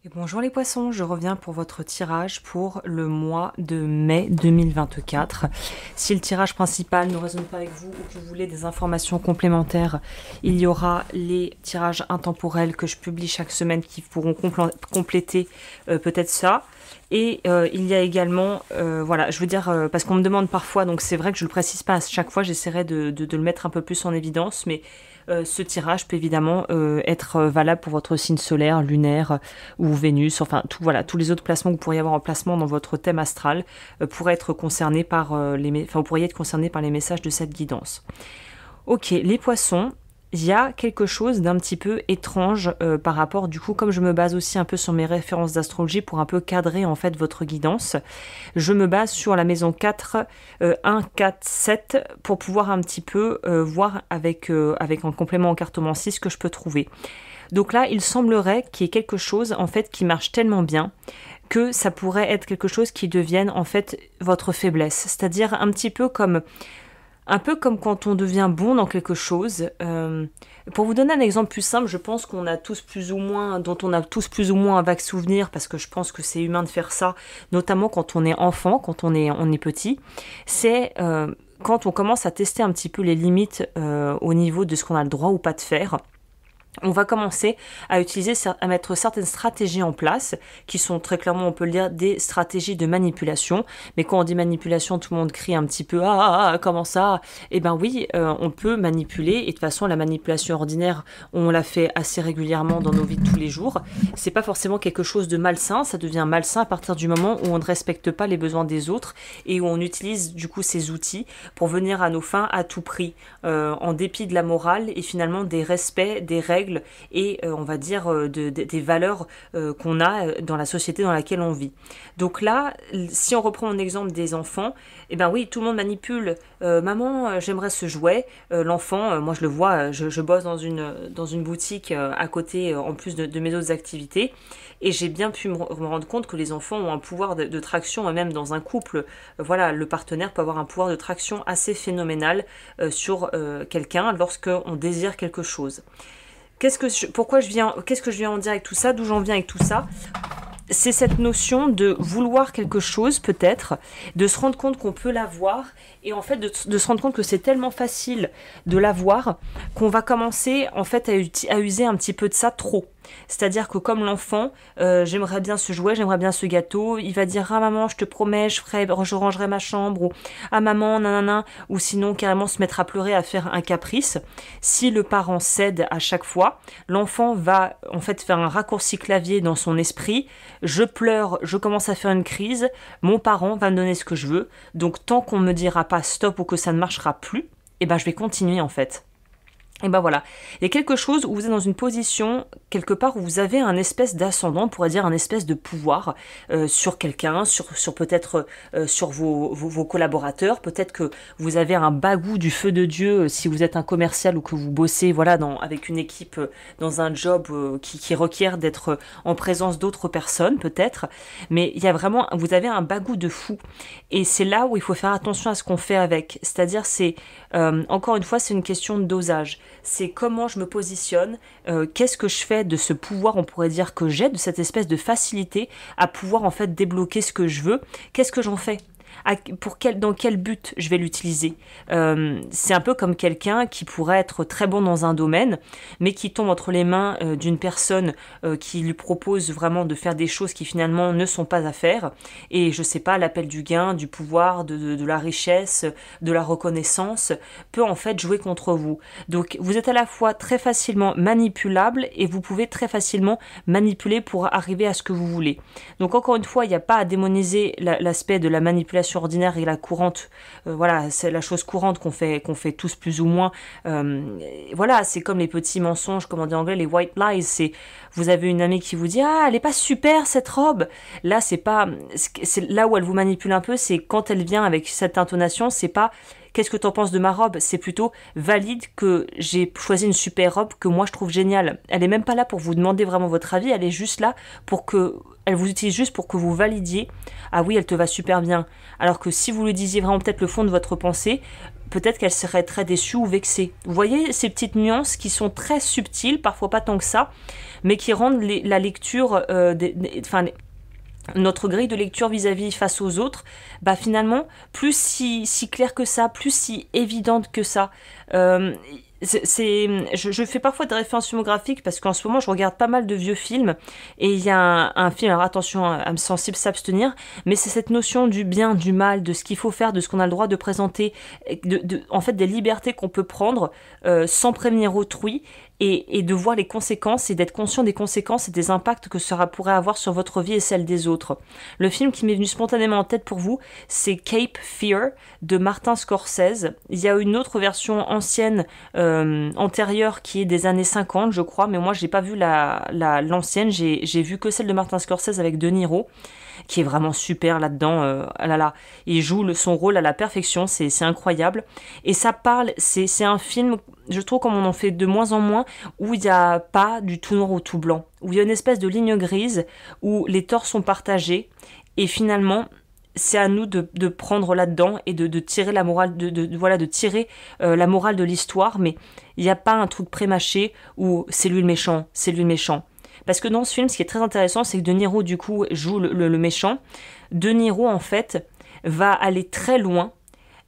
Et bonjour les poissons, je reviens pour votre tirage pour le mois de mai 2024. Si le tirage principal ne résonne pas avec vous ou que vous voulez des informations complémentaires, il y aura les tirages intemporels que je publie chaque semaine qui pourront compléter peut-être ça. Et il y a également, voilà, je veux dire, parce qu'on me demande parfois, donc c'est vrai que je ne le précise pas à chaque fois, j'essaierai de le mettre un peu plus en évidence, mais ce tirage peut évidemment être valable pour votre signe solaire, lunaire ou Vénus, enfin tout, voilà, tous les autres placements que vous pourriez avoir en placement dans votre thème astral pourraient être concernés par vous pourriez être concerné par les messages de cette guidance. Ok, les poissons. Il y a quelque chose d'un petit peu étrange par rapport, du coup, comme je me base aussi un peu sur mes références d'astrologie pour un peu cadrer en fait votre guidance, je me base sur la maison 4, 1, 4, 7 pour pouvoir un petit peu voir avec un complément en cartomancie ce que je peux trouver. Donc là, il semblerait qu'il y ait quelque chose en fait qui marche tellement bien que ça pourrait être quelque chose qui devienne en fait votre faiblesse, c'est-à-dire un peu comme quand on devient bon dans quelque chose. Pour vous donner un exemple plus simple, je pense qu'on a tous plus ou moins, dont on a tous plus ou moins un vague souvenir, parce que je pense que c'est humain de faire ça, notamment quand on est enfant, quand on est petit, c'est quand on commence à tester un petit peu les limites au niveau de ce qu'on a le droit ou pas de faire. On va commencer à mettre certaines stratégies en place, qui sont très clairement, on peut le dire, des stratégies de manipulation. Mais quand on dit manipulation, tout le monde crie un petit peu « Ah, comment ça ?» Eh ben oui, on peut manipuler, et de toute façon, la manipulation ordinaire, on la fait assez régulièrement dans nos vies de tous les jours. C'est pas forcément quelque chose de malsain, ça devient malsain à partir du moment où on ne respecte pas les besoins des autres, et où on utilise du coup ces outils pour venir à nos fins à tout prix, en dépit de la morale, et finalement des respects, des règles, et on va dire des valeurs qu'on a dans la société dans laquelle on vit. Donc là, si on reprend mon exemple des enfants, eh ben oui, tout le monde manipule. Maman, j'aimerais ce jouet. L'enfant, moi je le vois, je bosse dans une boutique à côté, en plus de mes autres activités, et j'ai bien pu me rendre compte que les enfants ont un pouvoir de traction, et même dans un couple, voilà, le partenaire peut avoir un pouvoir de traction assez phénoménal sur quelqu'un lorsque on désire quelque chose. Qu'est-ce que je viens en dire avec tout ça, d'où j'en viens avec tout ça? C'est cette notion de vouloir quelque chose peut-être, de se rendre compte qu'on peut l'avoir, et en fait de se rendre compte que c'est tellement facile de l'avoir qu'on va commencer en fait à user un petit peu de ça trop. C'est-à-dire que comme l'enfant, j'aimerais bien ce jouet, j'aimerais bien ce gâteau, il va dire ah maman je te promets je rangerai ma chambre, ou ah maman nanana, ou sinon carrément se mettre à pleurer, à faire un caprice. Si le parent cède à chaque fois, l'enfant va en fait faire un raccourci clavier dans son esprit, je pleure, je commence à faire une crise, mon parent va me donner ce que je veux, donc tant qu'on me dira pas stop ou que ça ne marchera plus, eh ben je vais continuer en fait. Et ben voilà, il y a quelque chose où vous êtes dans une position, quelque part où vous avez un espèce d'ascendant, on pourrait dire un espèce de pouvoir sur quelqu'un, sur peut-être sur vos collaborateurs, peut-être que vous avez un bagou du feu de Dieu si vous êtes un commercial ou que vous bossez voilà, avec une équipe dans un job qui requiert d'être en présence d'autres personnes peut-être, mais il y a vraiment, vous avez un bagou de fou, et c'est là où il faut faire attention à ce qu'on fait avec, c'est-à-dire c'est, encore une fois, c'est une question de dosage. C'est comment je me positionne, qu'est-ce que je fais de ce pouvoir, on pourrait dire que j'ai, de cette espèce de facilité à pouvoir en fait débloquer ce que je veux, qu'est-ce que j'en fais? Dans quel but je vais l'utiliser. C'est un peu comme quelqu'un qui pourrait être très bon dans un domaine, mais qui tombe entre les mains d'une personne qui lui propose vraiment de faire des choses qui finalement ne sont pas à faire, et je sais pas, l'appel du gain, du pouvoir, de la richesse, de la reconnaissance, peut en fait jouer contre vous. Donc vous êtes à la fois très facilement manipulable, et vous pouvez très facilement manipuler pour arriver à ce que vous voulez. Donc encore une fois, il n'y a pas à démoniser l'aspect de la manipulation ordinaire et la courante, voilà, c'est la chose courante qu'on fait tous plus ou moins, voilà, c'est comme les petits mensonges, comme on dit en anglais, les white lies, c'est, vous avez une amie qui vous dit, ah, elle est pas super cette robe, là, c'est là où elle vous manipule un peu, c'est quand elle vient avec cette intonation, c'est pas qu'est-ce que t'en penses de ma robe? C'est plutôt valide que j'ai choisi une super robe que moi je trouve géniale. Elle est même pas là pour vous demander vraiment votre avis, elle est juste là pour que elle vous utilise juste pour que vous validiez. Ah oui, elle te va super bien. Alors que si vous lui disiez vraiment peut-être le fond de votre pensée, peut-être qu'elle serait très déçue ou vexée. Vous voyez ces petites nuances qui sont très subtiles, parfois pas tant que ça, mais qui rendent la lecture, notre grille de lecture vis-à-vis face aux autres, bah finalement, plus si claire que ça, plus si évidente que ça. Je fais parfois des références filmographiques parce qu'en ce moment je regarde pas mal de vieux films et il y a un film, alors attention, âme sensible, s'abstenir, mais c'est cette notion du bien, du mal, de ce qu'il faut faire, de ce qu'on a le droit de présenter, en fait des libertés qu'on peut prendre sans prévenir autrui et de voir les conséquences et d'être conscient des conséquences et des impacts que cela pourrait avoir sur votre vie et celle des autres. Le film qui m'est venu spontanément en tête pour vous, c'est Cape Fear de Martin Scorsese. Il y a une autre version ancienne antérieure qui est des années 50 je crois, mais moi j'ai pas vu l'ancienne, j'ai vu que celle de Martin Scorsese avec De Niro, qui est vraiment super là-dedans. Il joue son rôle à la perfection, c'est incroyable. Et ça parle, c'est un film, je trouve comme on en fait de moins en moins, où il n'y a pas du tout noir ou tout blanc, où il y a une espèce de ligne grise, où les torts sont partagés, et finalement c'est à nous de prendre là-dedans et de tirer la morale, de tirer la morale de l'histoire, mais il n'y a pas un truc prémâché où c'est lui le méchant, c'est lui le méchant. Parce que dans ce film, ce qui est très intéressant, c'est que De Niro, du coup, joue le méchant. De Niro, en fait, va aller très loin,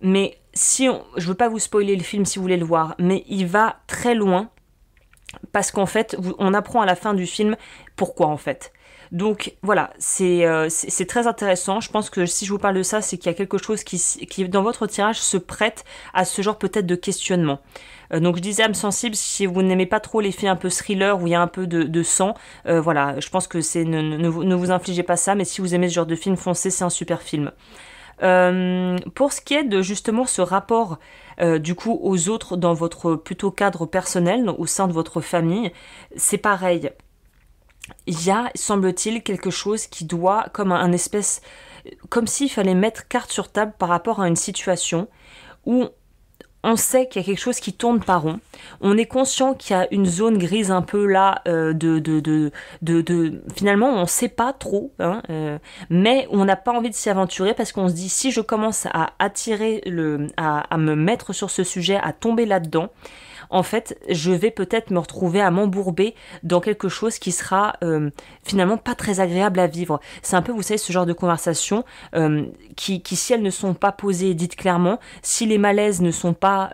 mais je veux pas vous spoiler le film si vous voulez le voir, mais il va très loin, parce qu'en fait, on apprend à la fin du film pourquoi, en fait. Donc voilà, c'est très intéressant. Je pense que si je vous parle de ça, c'est qu'il y a quelque chose qui dans votre tirage se prête à ce genre peut-être de questionnement. Donc je disais âme sensible, si vous n'aimez pas trop l'effet un peu thriller où il y a un peu de sang, voilà, je pense que ne vous infligez pas ça, mais si vous aimez ce genre de film, foncez, c'est un super film. Pour ce qui est de justement ce rapport du coup aux autres dans votre plutôt cadre personnel, au sein de votre famille, c'est pareil. Il y a, semble-t-il, quelque chose qui doit, comme s'il fallait mettre carte sur table par rapport à une situation où on sait qu'il y a quelque chose qui tourne pas rond. On est conscient qu'il y a une zone grise un peu là, finalement, on sait pas trop, hein, mais on n'a pas envie de s'y aventurer parce qu'on se dit si je commence à à me mettre sur ce sujet, à tomber là-dedans, en fait, je vais peut-être me retrouver à m'embourber dans quelque chose qui sera finalement pas très agréable à vivre. C'est un peu, vous savez, ce genre de conversation qui, si elles ne sont pas posées et dites clairement, si les malaises ne sont pas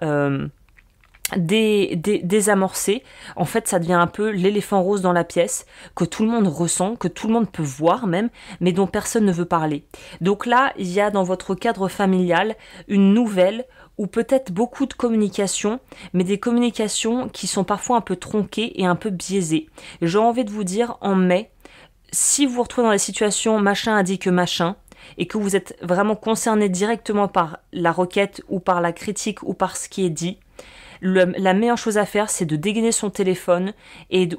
désamorcés, en fait ça devient un peu l'éléphant rose dans la pièce, que tout le monde ressent, que tout le monde peut voir même, mais dont personne ne veut parler. Donc là, il y a dans votre cadre familial une nouvelle ou peut-être beaucoup de communication, mais des communications qui sont parfois un peu tronquées et un peu biaisées. J'ai envie de vous dire, en mai, si vous vous retrouvez dans la situation machin a dit que machin, et que vous êtes vraiment concerné directement par la requête ou par la critique ou par ce qui est dit, la meilleure chose à faire, c'est de dégainer son téléphone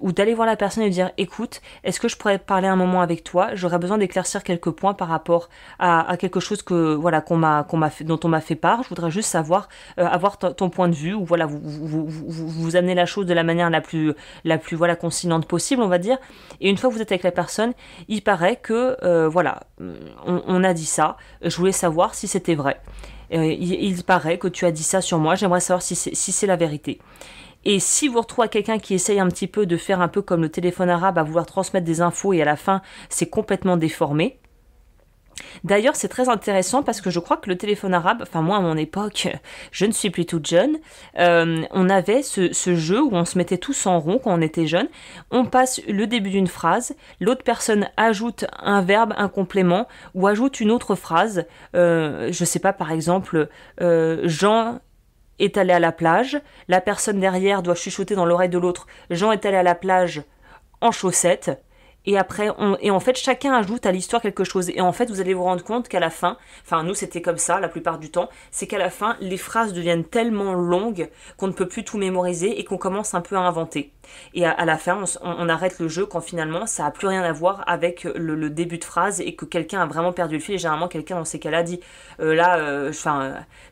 ou d'aller voir la personne et lui dire « Écoute, est-ce que je pourrais parler un moment avec toi ? J'aurais besoin d'éclaircir quelques points par rapport à quelque chose dont on m'a fait part. Je voudrais juste savoir, avoir ton point de vue, ou voilà, vous amenez la chose de la manière la plus voilà, conciliante possible, on va dire. Et une fois que vous êtes avec la personne, il paraît que, on a dit ça. Je voulais savoir si c'était vrai. Il paraît que tu as dit ça sur moi, j'aimerais savoir si c'est la vérité. Et si vous retrouvez quelqu'un qui essaye un petit peu de faire un peu comme le téléphone arabe, à vouloir transmettre des infos et à la fin c'est complètement déformé. D'ailleurs, c'est très intéressant parce que je crois que le téléphone arabe, enfin moi à mon époque, je ne suis plus toute jeune, on avait ce jeu où on se mettait tous en rond quand on était jeune, on passe le début d'une phrase, l'autre personne ajoute un verbe, un complément, ou ajoute une autre phrase, je sais pas, par exemple, Jean est allé à la plage, la personne derrière doit chuchoter dans l'oreille de l'autre, Jean est allé à la plage en chaussettes. Et après, en fait, chacun ajoute à l'histoire quelque chose. Et en fait, vous allez vous rendre compte qu'à la fin, enfin, nous, c'était comme ça, la plupart du temps, c'est qu'à la fin, les phrases deviennent tellement longues qu'on ne peut plus tout mémoriser et qu'on commence un peu à inventer. Et à la fin, on arrête le jeu quand finalement ça a plus rien à voir avec le début de phrase et que quelqu'un a vraiment perdu le fil. Et généralement, quelqu'un dans ces cas-là dit je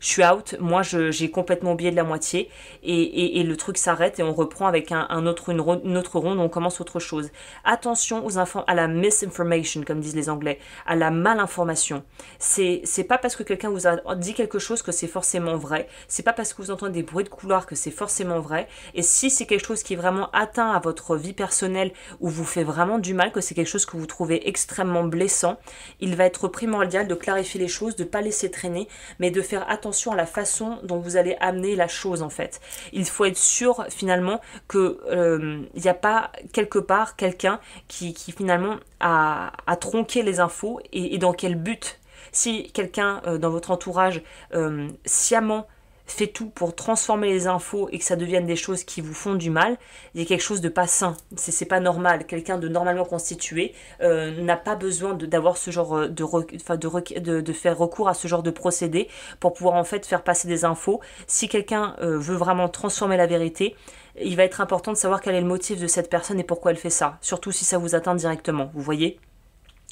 suis out, moi j'ai complètement oublié de la moitié. Et le truc s'arrête et on reprend avec une autre ronde, on commence autre chose. Attention à la misinformation, comme disent les Anglais, à la malinformation. C'est pas parce que quelqu'un vous a dit quelque chose que c'est forcément vrai. C'est pas parce que vous entendez des bruits de couloir que c'est forcément vrai. Et si c'est quelque chose qui est vraiment atteint à votre vie personnelle ou vous fait vraiment du mal, que c'est quelque chose que vous trouvez extrêmement blessant, il va être primordial de clarifier les choses, de pas laisser traîner, mais de faire attention à la façon dont vous allez amener la chose en fait. Il faut être sûr finalement que il n'y a pas quelque part quelqu'un qui finalement a tronqué les infos et dans quel but. Si quelqu'un dans votre entourage sciemment fait tout pour transformer les infos et que ça devienne des choses qui vous font du mal, il y a quelque chose de pas sain. C'est pas normal. Quelqu'un de normalement constitué n'a pas besoin d'avoir ce genre de faire recours à ce genre de procédé pour pouvoir en fait faire passer des infos. Si quelqu'un veut vraiment transformer la vérité, il va être important de savoir quel est le motif de cette personne et pourquoi elle fait ça. Surtout si ça vous atteint directement. Vous voyez ?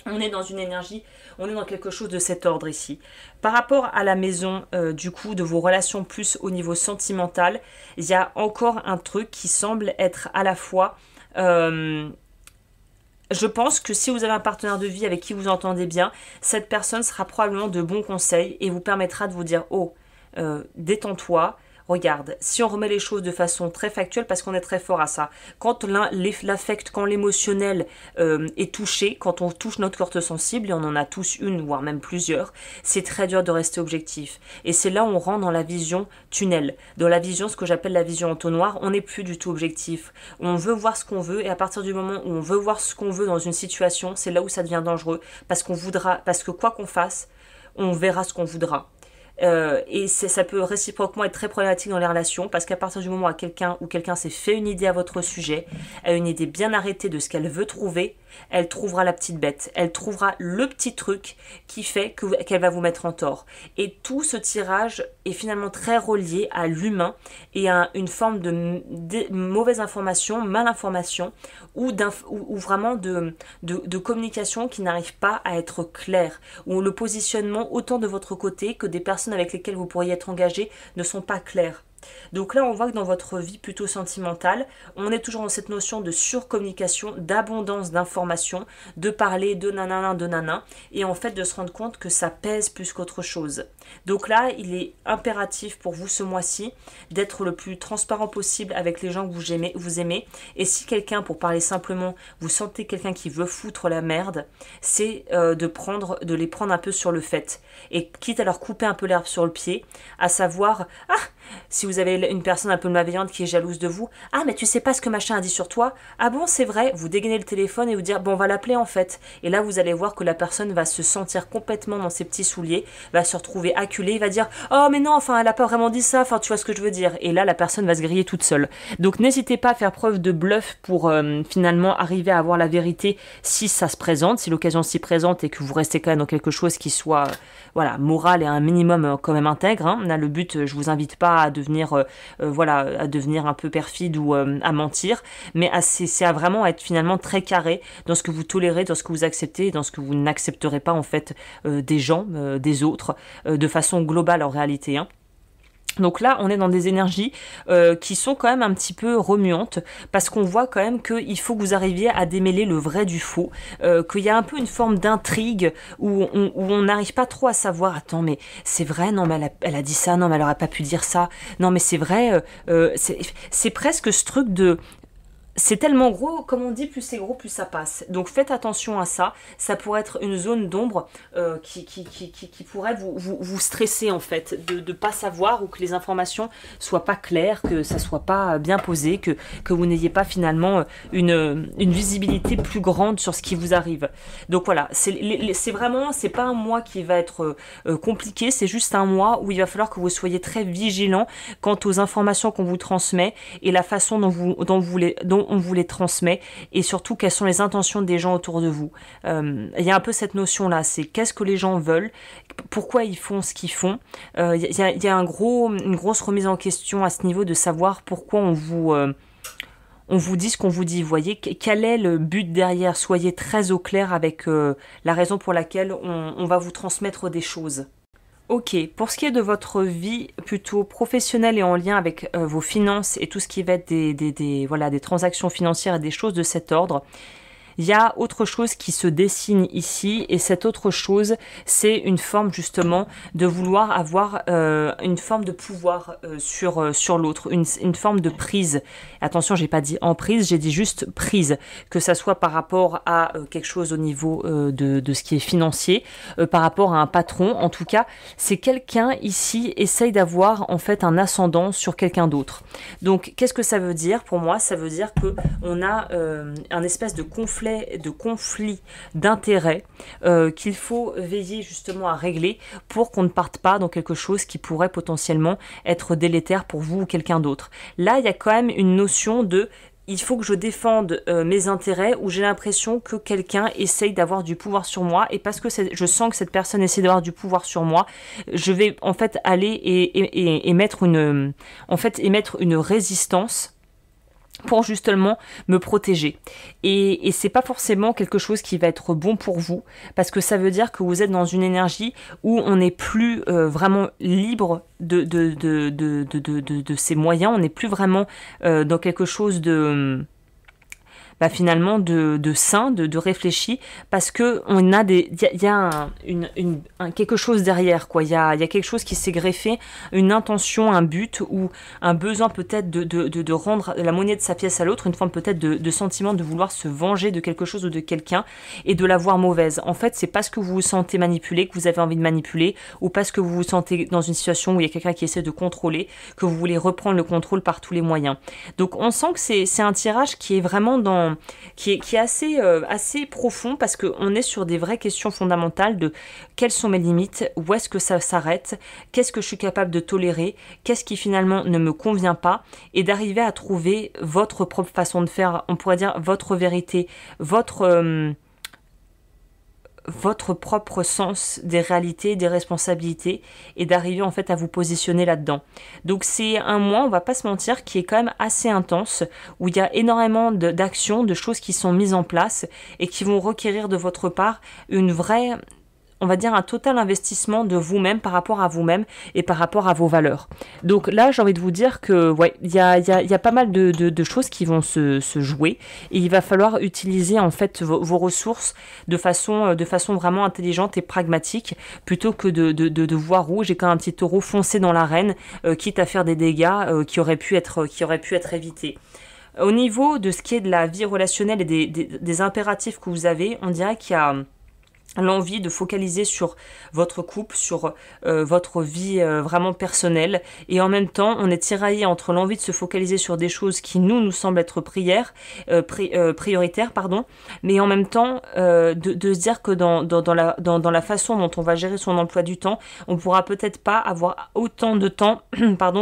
On est dans une énergie, on est dans quelque chose de cet ordre ici. Par rapport à la maison, du coup, de vos relations plus au niveau sentimental, il y a encore un truc qui semble être à la fois... je pense que si vous avez un partenaire de vie avec qui vous entendez bien, cette personne sera probablement de bons conseils et vous permettra de vous dire « Oh, détends-toi ». Regarde, si on remet les choses de façon très factuelle, parce qu'on est très fort à ça, quand l'affect, quand l'émotionnel est touché, quand on touche notre corde sensible, et on en a tous une, voire même plusieurs, c'est très dur de rester objectif. Et c'est là où on rentre dans la vision tunnel, dans la vision, ce que j'appelle la vision entonnoir, on n'est plus du tout objectif. On veut voir ce qu'on veut, et à partir du moment où on veut voir ce qu'on veut dans une situation, c'est là où ça devient dangereux, parce que quoi qu'on fasse, on verra ce qu'on voudra. Et ça peut réciproquement être très problématique dans les relations parce qu'à partir du moment où quelqu'un s'est fait une idée à votre sujet, a une idée bien arrêtée de ce qu'elle veut trouver, elle trouvera la petite bête, elle trouvera le petit truc qui fait qu'elle va vous mettre en tort. Et tout ce tirage est finalement très relié à l'humain et à une forme de mauvaise information, malinformation ou vraiment de communication qui n'arrive pas à être claire, où le positionnement autant de votre côté que des personnes avec lesquelles vous pourriez être engagé ne sont pas clairs. Donc là, on voit que dans votre vie plutôt sentimentale, on est toujours dans cette notion de surcommunication, d'abondance d'informations, de parler de nanana, et en fait de se rendre compte que ça pèse plus qu'autre chose. Donc là, il est impératif pour vous ce mois-ci d'être le plus transparent possible avec les gens que vous aimez. Et si quelqu'un, pour parler simplement, vous sentez quelqu'un qui veut foutre la merde, c'est de les prendre un peu sur le fait. Et quitte à leur couper un peu l'herbe sur le pied, à savoir, si vous avez une personne un peu malveillante qui est jalouse de vous, mais tu sais pas ce que machin a dit sur toi, bon c'est vrai, vous dégainez le téléphone et vous dire bon on va l'appeler en fait, et là vous allez voir que la personne va se sentir complètement dans ses petits souliers, va se retrouver acculée, va dire oh mais non, enfin elle a pas vraiment dit ça, enfin tu vois ce que je veux dire, et là la personne va se griller toute seule. Donc n'hésitez pas à faire preuve de bluff pour finalement arriver à avoir la vérité si ça se présente, si l'occasion s'y présente et que vous restez quand même dans quelque chose qui soit moral et un minimum quand même intègre. Là le but, je vous invite pas à devenir à devenir un peu perfide ou à mentir, mais c'est à vraiment être finalement très carré dans ce que vous tolérez, dans ce que vous acceptez, dans ce que vous n'accepterez pas en fait des gens, des autres, de façon globale en réalité. Donc là, on est dans des énergies qui sont quand même un petit peu remuantes parce qu'on voit quand même qu'il faut que vous arriviez à démêler le vrai du faux, qu'il y a un peu une forme d'intrigue où on n'arrive pas trop à savoir, attends mais c'est vrai, non mais elle a dit ça, non mais elle aurait pas pu dire ça, non mais c'est vrai, c'est presque ce truc de... C'est tellement gros, comme on dit, plus c'est gros, plus ça passe. Donc faites attention à ça. Ça pourrait être une zone d'ombre qui pourrait vous stresser en fait, de pas savoir ou que les informations soient pas claires, que ça soit pas bien posé, que vous n'ayez pas finalement une visibilité plus grande sur ce qui vous arrive. Donc voilà, c'est pas un mois qui va être compliqué, c'est juste un mois où il va falloir que vous soyez très vigilant quant aux informations qu'on vous transmet et la façon dont on vous les transmet et surtout quelles sont les intentions des gens autour de vous. Il y a un peu cette notion-là, c'est qu'est-ce que les gens veulent, pourquoi ils font ce qu'ils font. Il y a une grosse remise en question à ce niveau de savoir pourquoi on on vous dit ce qu'on vous dit. Vous voyez, quel est le but derrière? Soyez très au clair avec la raison pour laquelle on va vous transmettre des choses. Ok, pour ce qui est de votre vie plutôt professionnelle et en lien avec vos finances et tout ce qui va être voilà, des transactions financières et des choses de cet ordre, il y a autre chose qui se dessine ici, et cette autre chose, c'est une forme justement de vouloir avoir une forme de pouvoir sur l'autre, une forme de prise. Attention, j'ai pas dit emprise, j'ai dit juste prise, que ça soit par rapport à quelque chose au niveau de ce qui est financier, par rapport à un patron. En tout cas, c'est quelqu'un ici essaye d'avoir en fait un ascendant sur quelqu'un d'autre. Donc, qu'est-ce que ça veut dire pour moi? Ça veut dire que on a un espèce de conflit d'intérêts qu'il faut veiller justement à régler pour qu'on ne parte pas dans quelque chose qui pourrait potentiellement être délétère pour vous ou quelqu'un d'autre. Là, il y a quand même une notion de il faut que je défende mes intérêts, où j'ai l'impression que quelqu'un essaye d'avoir du pouvoir sur moi, et parce que je sens que cette personne essaie d'avoir du pouvoir sur moi, je vais en fait aller et émettre une résistance pour justement me protéger. Et c'est pas forcément quelque chose qui va être bon pour vous, parce que ça veut dire que vous êtes dans une énergie où on n'est plus vraiment libre de ses moyens, on n'est plus vraiment dans quelque chose de finalement de sain, de réfléchi, parce que on a il y a quelque chose derrière, quoi. Il y a quelque chose qui s'est greffé, une intention, un but, ou un besoin peut-être de rendre la monnaie de sa pièce à l'autre, une forme peut-être de sentiment de vouloir se venger de quelque chose ou de quelqu'un et de la voir mauvaise. En fait, c'est parce que vous vous sentez manipulé, que vous avez envie de manipuler, ou parce que vous vous sentez dans une situation où il y a quelqu'un qui essaie de contrôler, que vous voulez reprendre le contrôle par tous les moyens. Donc on sent que c'est un tirage qui est vraiment qui est assez profond, parce qu'on est sur des vraies questions fondamentales de quelles sont mes limites, où est-ce que ça s'arrête, qu'est-ce que je suis capable de tolérer, qu'est-ce qui finalement ne me convient pas, et d'arriver à trouver votre propre façon de faire, on pourrait dire votre vérité, votre propre sens des réalités, des responsabilités, et d'arriver en fait à vous positionner là-dedans. Donc c'est un mois, on va pas se mentir, qui est quand même assez intense, où il y a énormément d'actions, de choses qui sont mises en place et qui vont requérir de votre part une vraie, on va dire un total investissement de vous-même par rapport à vous-même et par rapport à vos valeurs. Donc là, j'ai envie de vous dire que ouais, il y a pas mal de choses qui vont se jouer, et il va falloir utiliser en fait vos ressources de façon vraiment intelligente et pragmatique, plutôt que de voir rouge et quand un petit taureau foncer dans l'arène, quitte à faire des dégâts qui auraient pu être évités. Au niveau de ce qui est de la vie relationnelle et des impératifs que vous avez, on dirait qu'il y a l'envie de focaliser sur votre couple, sur votre vie vraiment personnelle, et en même temps on est tiraillé entre l'envie de se focaliser sur des choses qui nous semblent être prioritaires, mais en même temps de se dire que dans la façon dont on va gérer son emploi du temps, on pourra peut-être pas avoir autant de temps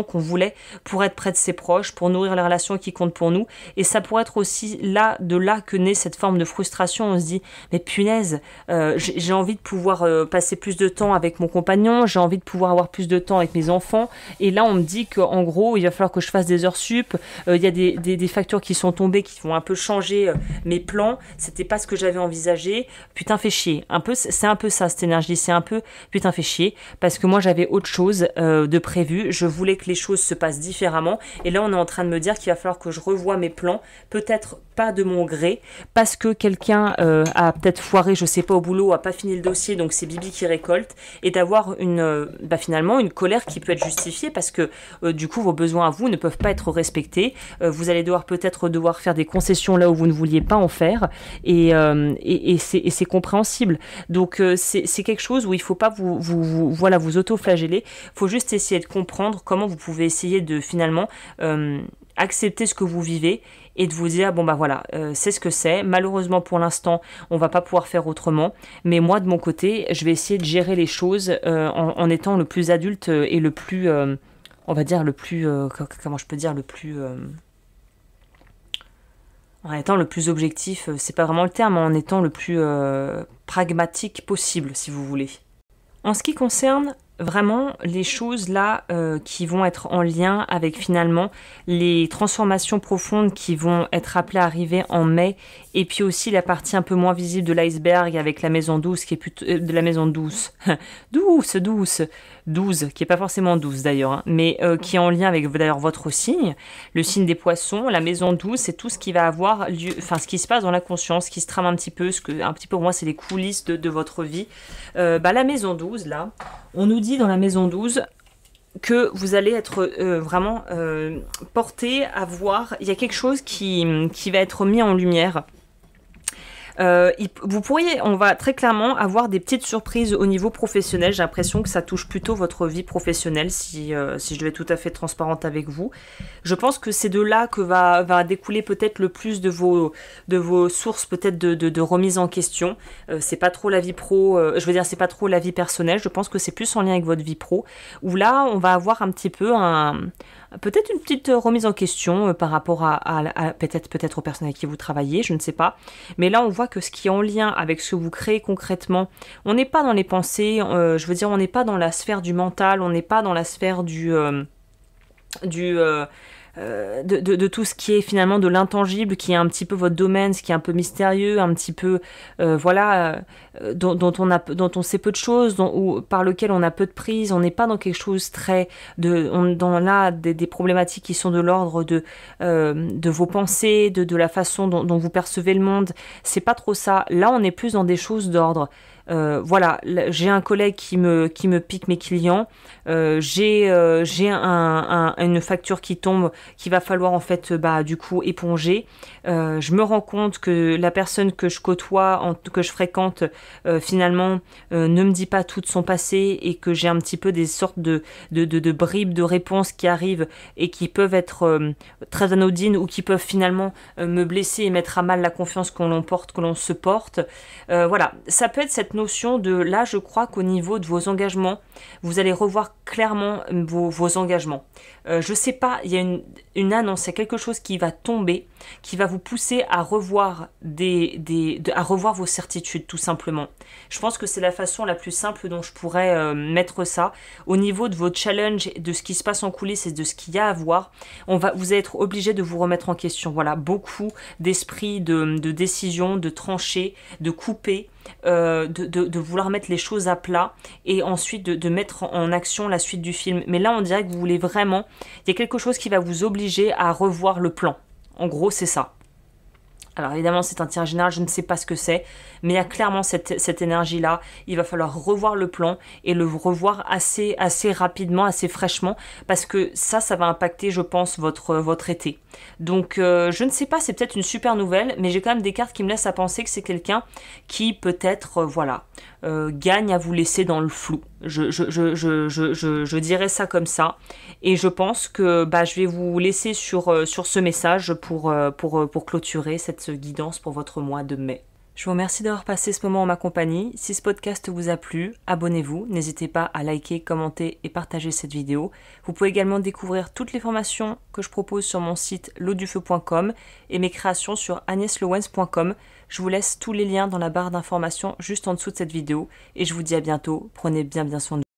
qu'on voulait pour être près de ses proches, pour nourrir les relations qui comptent pour nous, et ça pourrait être aussi de là que naît cette forme de frustration. On se dit mais punaise, j'ai envie de pouvoir passer plus de temps avec mon compagnon, j'ai envie de pouvoir avoir plus de temps avec mes enfants, et là on me dit qu'en gros il va falloir que je fasse des heures sup, il y a des factures qui sont tombées qui vont un peu changer mes plans, c'était pas ce que j'avais envisagé, putain fais chier, c'est un peu ça cette énergie, c'est un peu putain fais chier, parce que moi j'avais autre chose de prévu, je voulais que les choses se passent différemment, et là on est en train de me dire qu'il va falloir que je revoie mes plans, peut-être pas de mon gré, parce que quelqu'un a peut-être foiré, je sais pas, au boulot, a pas fini le dossier, donc c'est Bibi qui récolte, et d'avoir finalement une colère qui peut être justifiée, parce que du coup vos besoins à vous ne peuvent pas être respectés, vous allez peut-être devoir faire des concessions là où vous ne vouliez pas en faire, et c'est compréhensible. Donc c'est quelque chose où il faut pas vous auto-flageller, faut juste essayer de comprendre comment vous pouvez essayer de finalement accepter ce que vous vivez, et de vous dire bon bah voilà, c'est ce que c'est, malheureusement pour l'instant on va pas pouvoir faire autrement, mais moi de mon côté je vais essayer de gérer les choses en étant le plus adulte et le plus on va dire le plus comment je peux dire, le plus en étant le plus objectif, c'est pas vraiment le terme, en étant le plus pragmatique possible, si vous voulez. En ce qui concerne vraiment les choses là qui vont être en lien avec finalement les transformations profondes qui vont être appelées à arriver en mai, et puis aussi la partie un peu moins visible de l'iceberg avec la maison douce qui est plutôt de la maison douce douce qui est pas forcément douce d'ailleurs, hein, mais qui est en lien avec d'ailleurs votre signe, le signe des poissons. La maison douce, c'est tout ce qui va avoir lieu, enfin ce qui se passe dans la conscience, qui se trame un petit peu, un petit peu pour moi c'est les coulisses de votre vie. La maison 12 là, on nous dit dans la maison 12 que vous allez être vraiment porté à voir, il y a quelque chose qui va être mis en lumière. Vous pourriez, on va très clairement avoir des petites surprises au niveau professionnel. J'ai l'impression que ça touche plutôt votre vie professionnelle, si je devais être tout à fait transparente avec vous. Je pense que c'est de là que va découler peut-être le plus de vos sources peut-être de remise en question. C'est pas trop la vie pro, je veux dire c'est pas trop la vie personnelle. Je pense que c'est plus en lien avec votre vie pro, où là on va avoir un petit peu peut-être une petite remise en question par rapport à peut-être aux personnes avec qui vous travaillez, je ne sais pas. Mais là, on voit que ce qui est en lien avec ce que vous créez concrètement, on n'est pas dans les pensées, je veux dire, on n'est pas dans la sphère du mental, on n'est pas dans la sphère de tout ce qui est finalement de l'intangible, qui est un petit peu votre domaine, ce qui est un peu mystérieux, un petit peu dont on sait peu de choses, par lequel on a peu de prise. On n'est pas dans quelque chose très dans des problématiques qui sont de l'ordre de vos pensées, de la façon dont vous percevez le monde. C'est pas trop ça. Là, on est plus dans des choses d'ordre. J'ai un collègue qui me pique mes clients, j'ai une facture qui tombe, qu'il va falloir en fait du coup éponger. Je me rends compte que la personne que je côtoie, que je fréquente, finalement ne me dit pas tout de son passé, et que j'ai un petit peu des sortes de bribes de réponses qui arrivent et qui peuvent être très anodines, ou qui peuvent finalement me blesser et mettre à mal la confiance que l'on se porte. Ça peut être cette notion de là, je crois qu'au niveau de vos engagements, vous allez revoir clairement vos engagements. Je sais pas, il y a une annonce, il y a quelque chose qui va tomber, qui va vous pousser à revoir à revoir vos certitudes, tout simplement. Je pense que c'est la façon la plus simple dont je pourrais mettre ça. Au niveau de vos challenges, de ce qui se passe en coulisses et de ce qu'il y a à voir, vous allez être obligé de vous remettre en question. Voilà, beaucoup d'esprit de décision, de trancher, de couper, de vouloir mettre les choses à plat, et ensuite de mettre en action la suite du film. Mais là, on dirait que vous voulez vraiment, il y a quelque chose qui va vous obliger à revoir le plan. En gros, c'est ça. Alors évidemment, c'est un tirage général, je ne sais pas ce que c'est, mais il y a clairement cette énergie-là. Il va falloir revoir le plan, et le revoir assez rapidement, assez fraîchement, parce que ça va impacter, je pense, votre été. Donc je ne sais pas, c'est peut-être une super nouvelle, mais j'ai quand même des cartes qui me laissent à penser que c'est quelqu'un qui peut-être, gagne à vous laisser dans le flou. Je dirais ça comme ça, et je pense que je vais vous laisser sur ce message pour clôturer cette guidance pour votre mois de mai. Je vous remercie d'avoir passé ce moment en ma compagnie. Si ce podcast vous a plu, abonnez-vous. N'hésitez pas à liker, commenter et partager cette vidéo. Vous pouvez également découvrir toutes les formations que je propose sur mon site lodufeu.com et mes créations sur agneslowens.com. Je vous laisse tous les liens dans la barre d'informations juste en dessous de cette vidéo, et je vous dis à bientôt. Prenez bien soin de vous.